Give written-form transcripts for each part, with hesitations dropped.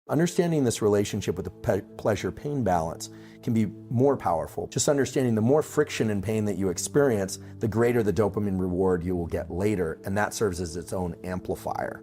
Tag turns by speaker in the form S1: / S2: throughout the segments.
S1: Understanding this relationship with the pleasure-pain balance can be more powerful. Just understanding the more friction and pain that you experience, the greater the dopamine reward you will get later, and that serves as its own amplifier.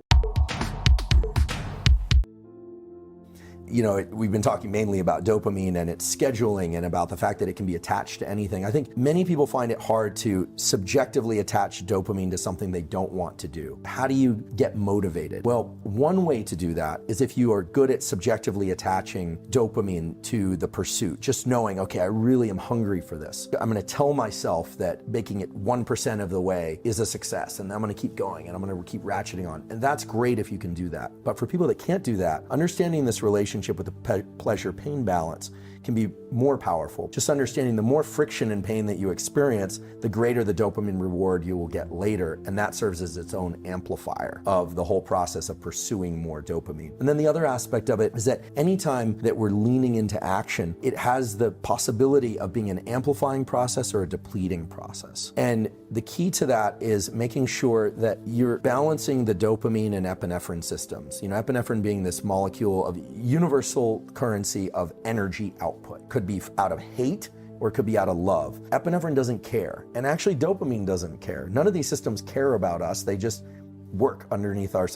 S1: You know, we've been talking mainly about dopamine and its scheduling and about the fact that it can be attached to anything. I think many people find it hard to subjectively attach dopamine to something they don't want to do. How do you get motivated? Well, one way to do that is if you are good at subjectively attaching dopamine to the pursuit, just knowing, okay, I really am hungry for this. I'm going to tell myself that making it 1% of the way is a success, and I'm going to keep going and I'm going to keep ratcheting on. And that's great if you can do that. But for people that can't do that, understanding this relationship with the pleasure-pain balance can be more powerful. Just understanding the more friction and pain that you experience, the greater the dopamine reward you will get later, and that serves as its own amplifier of the whole process of pursuing more dopamine. And then the other aspect of it is that anytime that we're leaning into action, it has the possibility of being an amplifying process or a depleting process. And the key to that is making sure that you're balancing the dopamine and epinephrine systems. You know, epinephrine being this molecule of universal currency of energy output. Could be out of hate or it could be out of love. Epinephrine doesn't care, and actually dopamine doesn't care. None of these systems care about us. They just work underneath our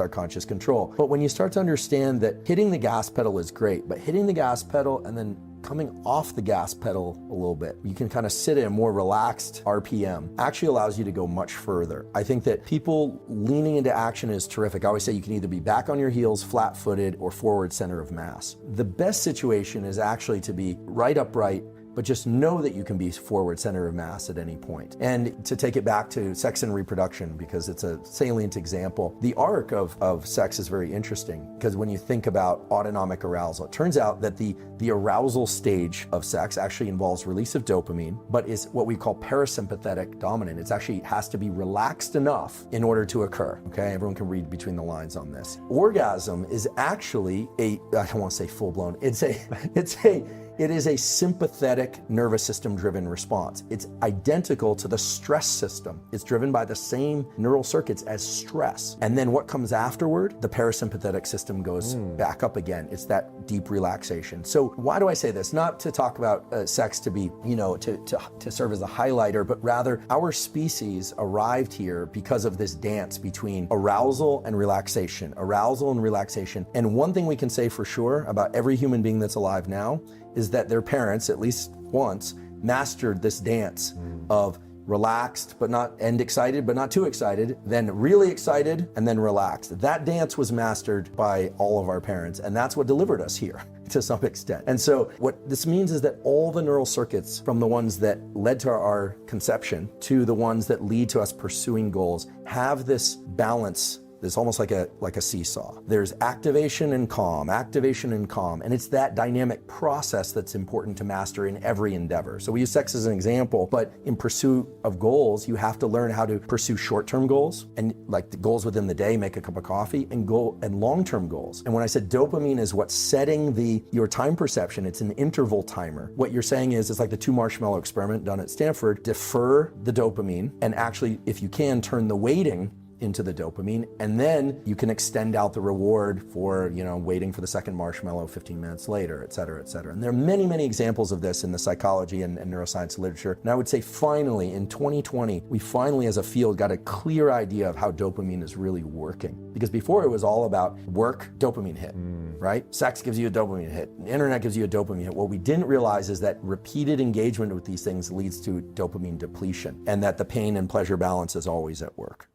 S1: conscious control. But when you start to understand that hitting the gas pedal is great, but hitting the gas pedal and then coming off the gas pedal a little bit, you can kind of sit in a more relaxed RPM, actually allows you to go much further. I think that people leaning into action is terrific. I always say you can either be back on your heels, flat-footed, or forward center of mass. The best situation is actually to be right upright, but just know that you can be forward center of mass at any point. And to take it back to sex and reproduction, because it's a salient example, the arc of sex is very interesting, because when you think about autonomic arousal, it turns out that the arousal stage of sex actually involves release of dopamine, but is what we call parasympathetic dominant. It actually has to be relaxed enough in order to occur. Okay, everyone can read between the lines on this. Orgasm is actually I don't want to say full blown, it is a sympathetic nervous system driven response. It's identical to the stress system. It's driven by the same neural circuits as stress. And then what comes afterward? The parasympathetic system goes back up again. It's that deep relaxation. So why do I say this? Not to talk about sex to be, to serve as a highlighter, but rather our species arrived here because of this dance between arousal and relaxation. And one thing we can say for sure about every human being that's alive now is that their parents, at least once, mastered this dance of relaxed and excited, but not too excited, then really excited, and then relaxed. That dance was mastered by all of our parents, and that's what delivered us here to some extent. And so what this means is that all the neural circuits, from the ones that led to our conception to the ones that lead to us pursuing goals, have this balance. It's almost like a seesaw. There's activation and calm, and it's that dynamic process that's important to master in every endeavor. So we use sex as an example, but in pursuit of goals, you have to learn how to pursue short-term goals, and like the goals within the day, make a cup of coffee, and long-term goals. And when I said dopamine is what's setting your time perception, it's an interval timer. What you're saying is, it's like the 2 marshmallow experiment done at Stanford. Defer the dopamine, and actually, if you can, turn the weighting into the dopamine, and then you can extend out the reward for, waiting for the second marshmallow 15 minutes later, et cetera, et cetera. And there are many, many examples of this in the psychology and neuroscience literature. And I would say finally, in 2020, we finally as a field got a clear idea of how dopamine is really working. Because before it was all about work, dopamine hit, right? Sex gives you a dopamine hit. The internet gives you a dopamine hit. What we didn't realize is that repeated engagement with these things leads to dopamine depletion, and that the pain and pleasure balance is always at work.